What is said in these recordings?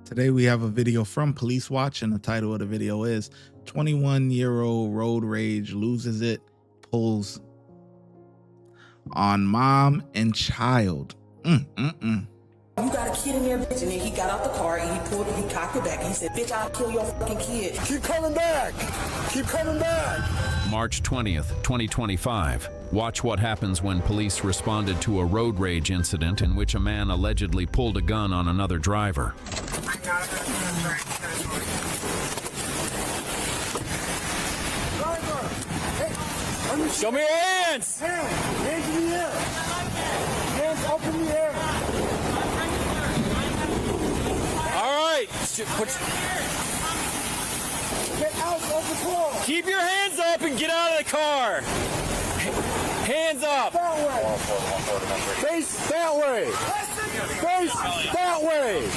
Today we have a video from Police Watch, and the title of the video is 21-year-old road rage loses it, pulls on mom and child. You got a kid in there, bitch, and then he got out the car and he cocked it back and he said, bitch, I'll kill your fucking kid. Keep coming back. Keep coming back. March 20th, 2025. Watch what happens when police responded to a road rage incident in which a man allegedly pulled a gun on another driver. Show me your hands. Hands in the air. Hands up in the air. All right. Get out of the car. Keep your hands up and get out of the car. Hands up. That way. Face that way. Face that way.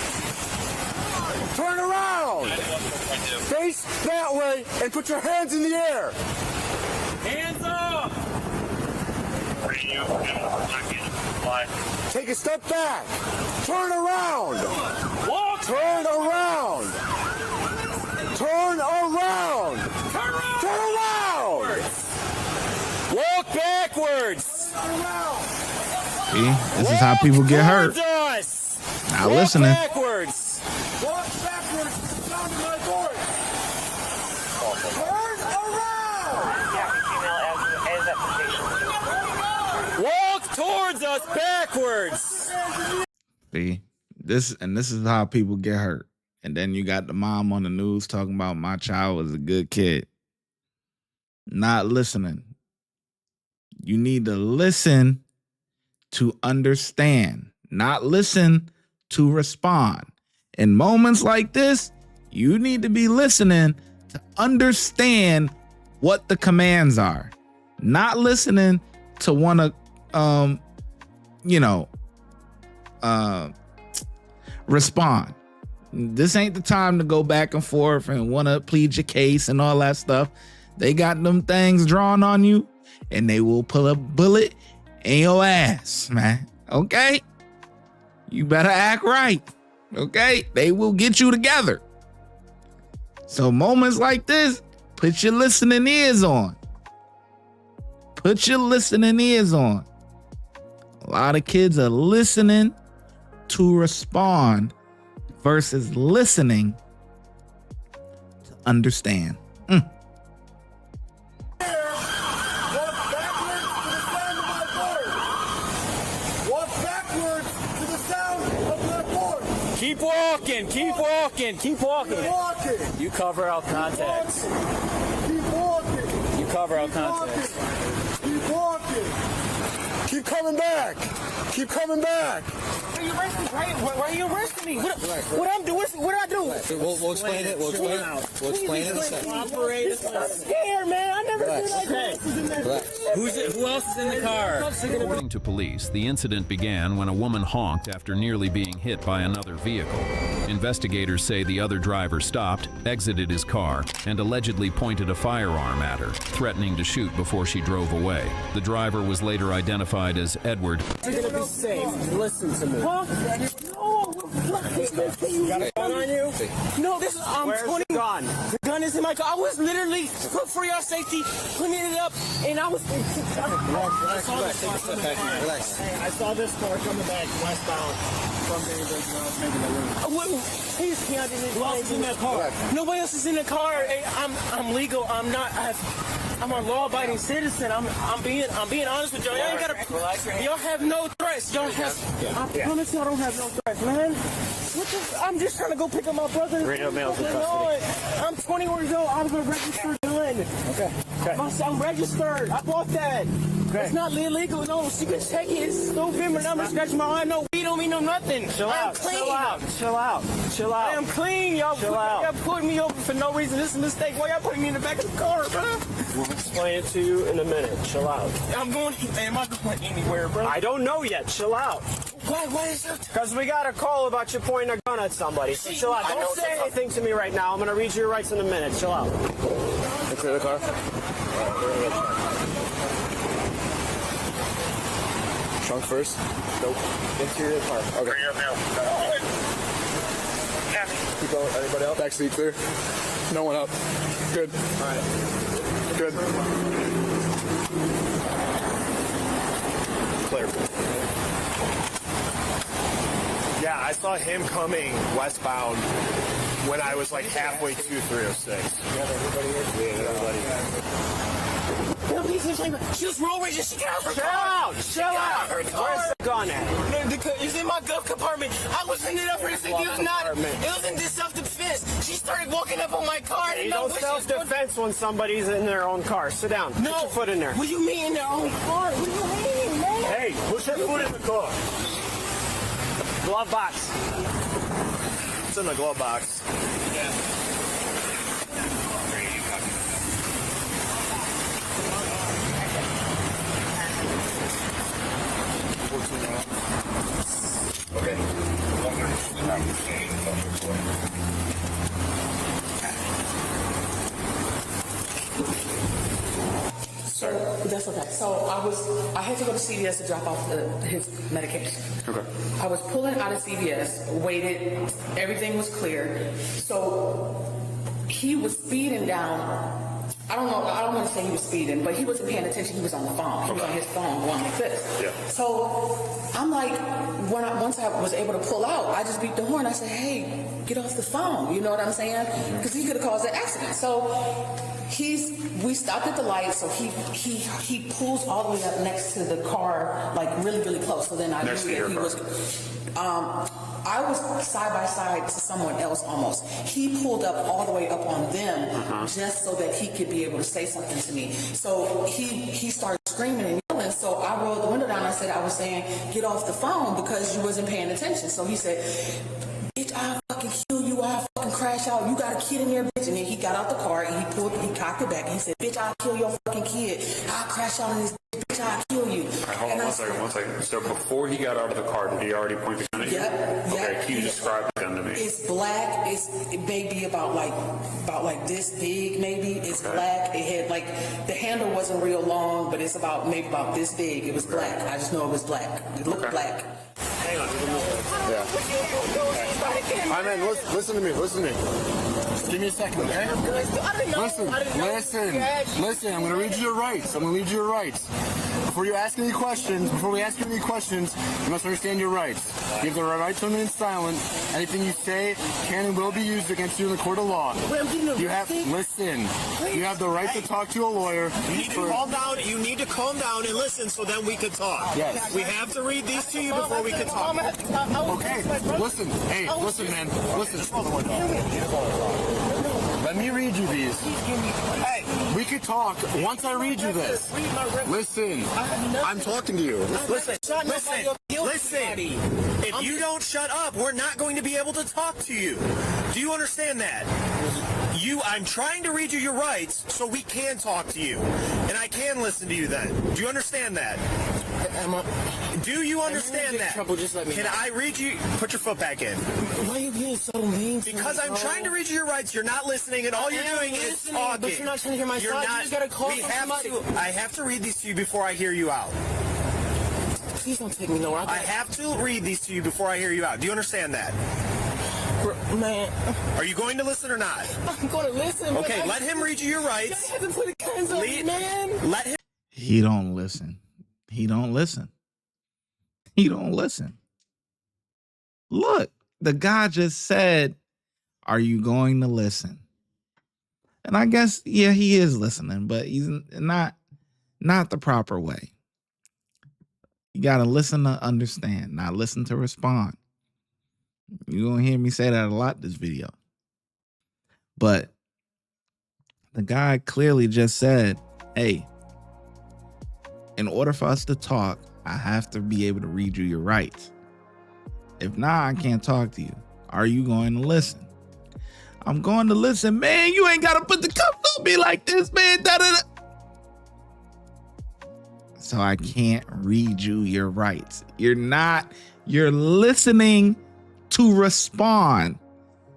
Turn around. Face that way and put your hands in the air. Hands up. Take a step back. Turn around. Walk. Turn around. Turn around. Turn around. Turn around. Walk backwards. See, this is how people get hurt. Not listening. Backwards. Walk backwards. Sound of my voice. Turn around. Walk towards us backwards. See, this is how people get hurt. And then you got the mom on the news talking about my child was a good kid. Not listening. You need to listen to understand, not listen to respond. In moments like this, you need to be listening to understand what the commands are, not listening to want to, respond. This ain't the time to go back and forth and want to plead your case and all that stuff. They got them things drawn on you, and they will pull a bullet in your ass, man. Okay? You better act right. Okay? They will get you together. So moments like this, put your listening ears on. Put your listening ears on. A lot of kids are listening to respond versus listening to understand. Keep walking, keep walking, keep walking. You cover out contacts. Keep walking. You cover out contacts. Keep walking. Keep coming back. Keep coming back. Why are you arresting me? Why are you arresting me? What I'm doing? What did I do? We'll explain it. We'll explain it. We'll explain it in a second. I'm scared, man. I never did like that. Who else is in the car? According to police, the incident began when a woman honked after nearly being hit by another vehicle. Investigators say the other driver stopped, exited his car, and allegedly pointed a firearm at her, threatening to shoot before she drove away. The driver was later identified as Edward. You're gonna be safe. Listen to me. Huh? No. You got a gun on you? No, this is. Where's 20. the gun? The gun is in my car. I was literally for your safety, cleaning it up, and I was. Relax. Hey, I saw this car coming back westbound from the Please, Who else is in that car? Nobody else is in the car. Hey, I'm legal. I'm not. I'm a law-abiding citizen. I'm being honest with y'all. Y'all ain't gotta. Y'all have no threats. Y'all have. I promise y'all don't have no threats, man. I'm just trying to go pick up my brother. Radio mail's in custody. I'm 20 years old. I'm a registered gun. Okay. I'm registered. I bought that. Okay. It's not illegal. No, she can take it. It's no bimmer. I'm gonna scratch my arm. No, we don't mean no nothing. Chill out. Clean. Chill out. Chill out. Chill out. I am clean. Y'all put me over for no reason. This is a mistake. Why y'all putting me in the back of the car, bro? We'll explain it to you in a minute. Chill out. I'm going. Am I going anywhere, bro? I don't know yet. Chill out. Why is that? Because we got a call about you pointing a gun at somebody. So chill out. Don't say anything to me right now. I'm going to read you your rights in a minute. Chill out. Clear the car. Trunk first. Nope. Interior of the car. Okay. Keep going. Anybody else? Back seat clear. No one up. Good. All right. Good. Clear. Yeah, I saw him coming westbound when I was like halfway to 306. You have everybody here? Yeah, everybody. She was road raging. She got out her Chill car. out. Chill out. Where's the gun at? It's in my glove compartment. I was in it up for this. It was not. It was in this self-defense. She started walking up on my car. You don't self-defense when somebody's in their own car. Sit down. No. Put your foot in there. What do you mean in their own car? What do you mean, man? Hey, put your foot in the car. Glove box. It's in the glove box. That's okay. So I had to go to CVS to drop off his medication. Okay. I was pulling out of CVS, waited, everything was clear. So he was speeding down. I don't want to say he was speeding, but he wasn't paying attention. He was on the phone. He was on his phone going like this. Yeah. So I'm like, once I was able to pull out, I just beat the horn. I said, hey, get off the phone. You know what I'm saying? Because he could have caused an accident. So we stopped at the light, so he pulls all the way up next to the car, like really, really close. So then I knew that he was. I was side by side to someone else almost. He pulled up all the way up on them just so that he could be able to say something to me. So he started screaming and yelling. So I rolled the window down. I said, I was saying, get off the phone because you wasn't paying attention. So he said, bitch, I'll fucking kill you. I'll fucking crash out. You got a kid in there, bitch. And then he got out the car and he cocked it back and he said, bitch, I'll kill your fucking kid. I'll crash out in this bitch. I'll kill you. All right, hold on one second. So before he got out of the car, did he already point the gun at you? Yep. Okay, can you describe the gun to me? It's black. It may be about like this big, maybe. It's black. It had like the handle wasn't real long, but it's maybe about this big. It was black. I just know it was black. It looked black. Hang on. Yeah. All right, man, listen to me. Give me a second, okay? Listen. I'm going to read you your rights. Before we ask you any questions, you must understand your rights. You have the right to remain silent. Anything you say can and will be used against you in the court of law. You have the right to talk to a lawyer. You need to calm down. You need to calm down and listen so then we can talk. Yes. We have to read these to you before we can talk. Okay, listen. Hey, listen, man. Listen. Let me read you these. Hey, we could talk once I read you this. Listen, I'm talking to you. Listen. If you don't shut up, we're not going to be able to talk to you. Do you understand that? I'm trying to read you your rights so we can talk to you. And I can listen to you then. Do you understand that? Do you understand that? Just let me Can I read you? Put your foot back in. Why are you being so mean? Because I'm trying to read you your rights. You're not listening, and all you're doing is talking. But you're not trying to hear my side. You just gotta call somebody. I have to read these to you before I hear you out. Please don't take me nowhere. I have to read these to you before I hear you out. Do you understand that? Man. Are you going to listen or not? I'm going to listen. Okay, let him read you your rights. You haven't put a hands on me, man. Let him. He don't listen. Look, the guy just said, are you going to listen? And I guess, yeah, he is listening, but he's not the proper way. You got to listen to understand, not listen to respond. You're going to hear me say that a lot this video. But the guy clearly just said, hey, in order for us to talk, I have to be able to read you your rights. If not, I can't talk to you. Are you going to listen? I'm going to listen. Man, you ain't got to put the cuffs on me like this, man. Da-da-da. So I can't read you your rights. You're listening to respond.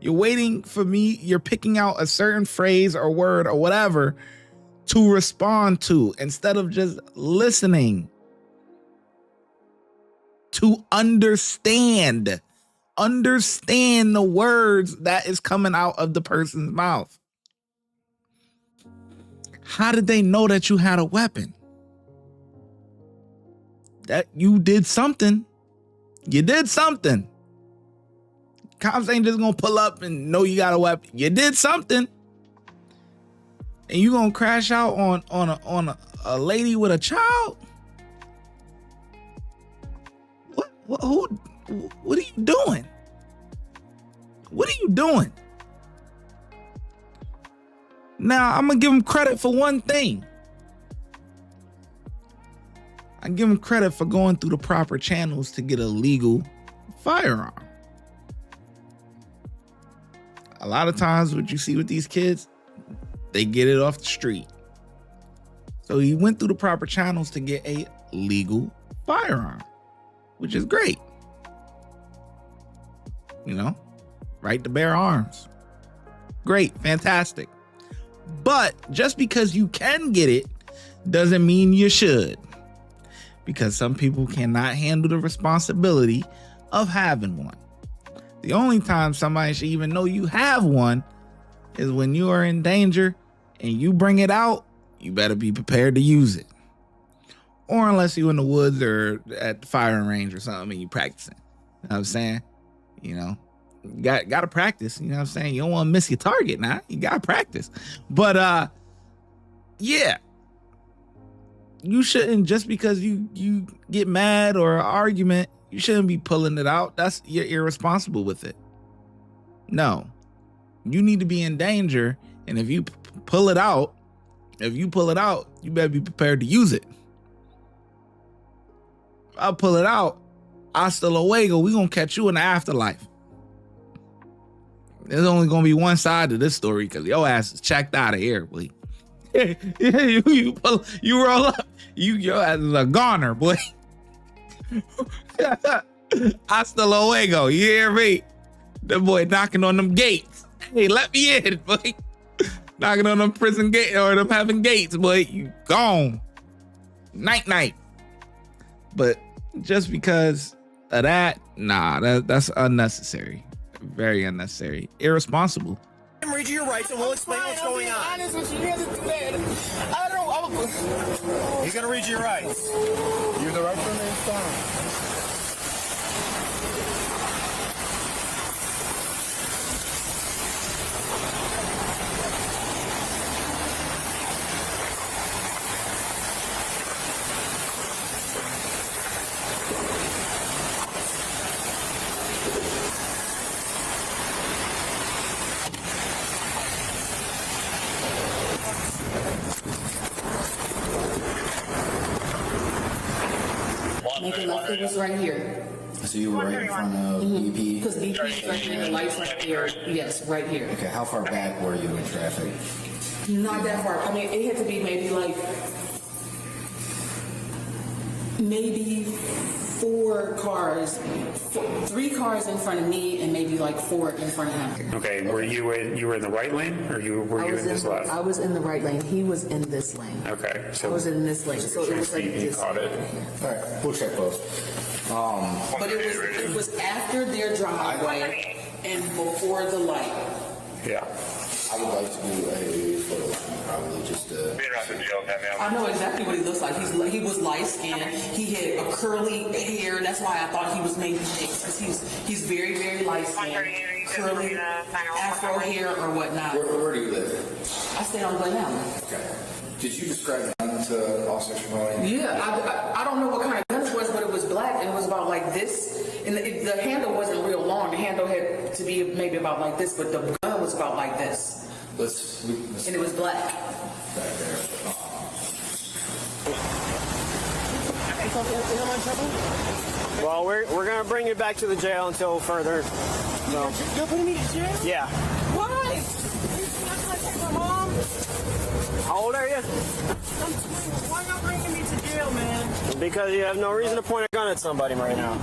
You're waiting for me. You're picking out a certain phrase or word or whatever to respond to instead of just listening to understand understand the words that is coming out of the person's mouth. How did they know that you had a weapon? That you did something. You did something. Cops ain't just gonna pull up and know you got a weapon. You did something. And you gonna crash out on a lady with a child? What are you doing? What are you doing? Now, I'm gonna give him credit for one thing. I give him credit for going through the proper channels to get a legal firearm. A lot of times what you see with these kids, they get it off the street. So he went through the proper channels to get a legal firearm, which is great. You know, right to bear arms. Great, fantastic. But just because you can get it doesn't mean you should. Because some people cannot handle the responsibility of having one. The only time somebody should even know you have one is when you are in danger and you bring it out, you better be prepared to use it. Or unless you're in the woods or at the firing range or something and you practicing. You know what I'm saying? You know, you got to practice. You know what I'm saying? You don't want to miss your target now. You got to practice. But yeah. You shouldn't, just because you get mad or an argument, you shouldn't be pulling it out. You're irresponsible with it. No. You need to be in danger, and if you pull it out, you better be prepared to use it. If I pull it out, hasta luego, we gonna catch you in the afterlife. There's only gonna be one side to this story because your ass is checked out of here, boy. you roll up, your ass is a goner, boy. Hasta luego, you hear me? The boy knocking on them gates. Hey, let me in, boy. Knocking on them prison gate or them having gates, boy. You gone. Night. But just because of that, nah, that's unnecessary. Very unnecessary. Irresponsible. Read you your rights and we'll explain what's going on. Honest with you, he hasn't do that. He's gonna read you your rights. You're the right person. Making left, it was right here. So you were right in front of BP? Because BP is right there, the light's right there. Yes, right here. Okay, how far back were you in traffic? Not that far. I mean, it had to be maybe 3 cars in front of me and maybe 4 in front of him. Okay, were you were in the right lane, or were you in this left? I was in the right lane. He was in this lane. Okay, so I was in this lane. So it was like this. caught it. All right, we'll check both. But it was after their driveway and before the light. Yeah. I would like to do a photo line, probably just I know exactly what he looks like. He was light skinned. He had a curly hair. That's why I thought he was maybe mixed, because he's very, very light skinned, curly afro hair or whatnot. Where do you live? I stayed on Glen Allen. Okay. Did you describe the gun to Officer Shimoni? Yeah, I don't know what kind of gun it was, but it was black and it was about like this. And the handle wasn't real long. The handle had to be maybe about like this, but the gun was about like this. And it was black. Back there. Well, we're gonna bring you back to the jail until further. So. You're putting me to jail? Yeah. Why? My mom? How old are you? I'm 20. Why not bringing me to jail, man? Because you have no reason to point a gun at somebody right now.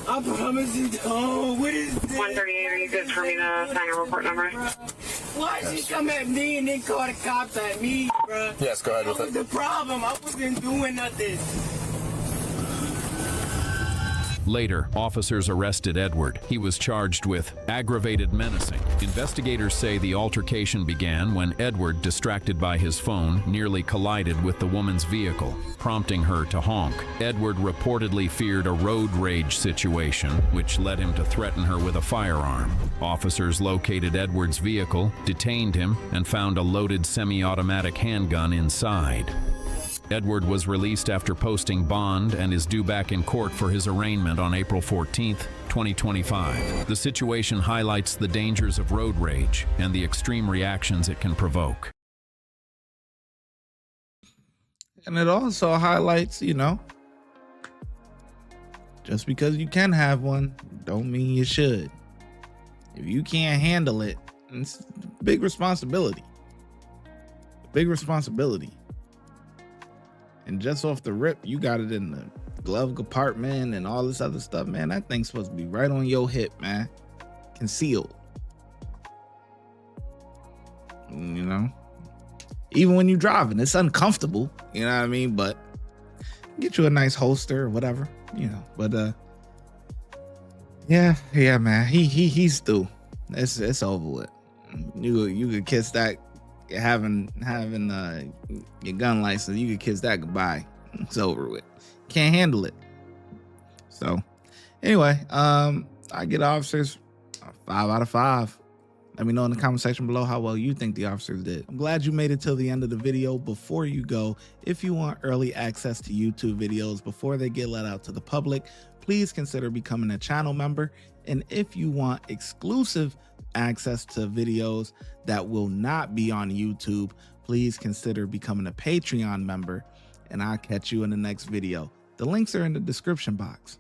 I promise you don't. What is this? 138, are you good for me to sign a report number? Why did you come at me and then call the cops at me, bro? Yes, go ahead with That was the problem. I wasn't doing nothing. Later, officers arrested Edward. He was charged with aggravated menacing. Investigators say the altercation began when Edward, distracted by his phone, nearly collided with the woman's vehicle, prompting her to honk. Edward reportedly feared a road rage situation, which led him to threaten her with a firearm. Officers located Edward's vehicle, detained him, and found a loaded semi-automatic handgun inside. Edward was released after posting bond and is due back in court for his arraignment on April 14, 2025. The situation highlights the dangers of road rage and the extreme reactions it can provoke. And it also highlights, you know, just because you can have one, don't mean you should. If you can't handle it, it's a big responsibility. Big responsibility. And just off the rip, you got it in the glove compartment and all this other stuff, man. That thing's supposed to be right on your hip, man. Concealed. You know? Even when you're driving, it's uncomfortable. You know what I mean? But get you a nice holster or whatever, you know. But yeah, man. He's through. It's over with. You could kiss that. Having your gun license, you could kiss that goodbye. It's over with. Can't handle it. So anyway, I get officers 5 out of 5. Let me know in the comment section below how well you think the officers did. I'm glad you made it till the end of the video. Before you go, if you want early access to YouTube videos before they get let out to the public, please consider becoming a channel member. And if you want exclusive access to videos that will not be on YouTube, please consider becoming a Patreon member, and I'll catch you in the next video. The links are in the description box.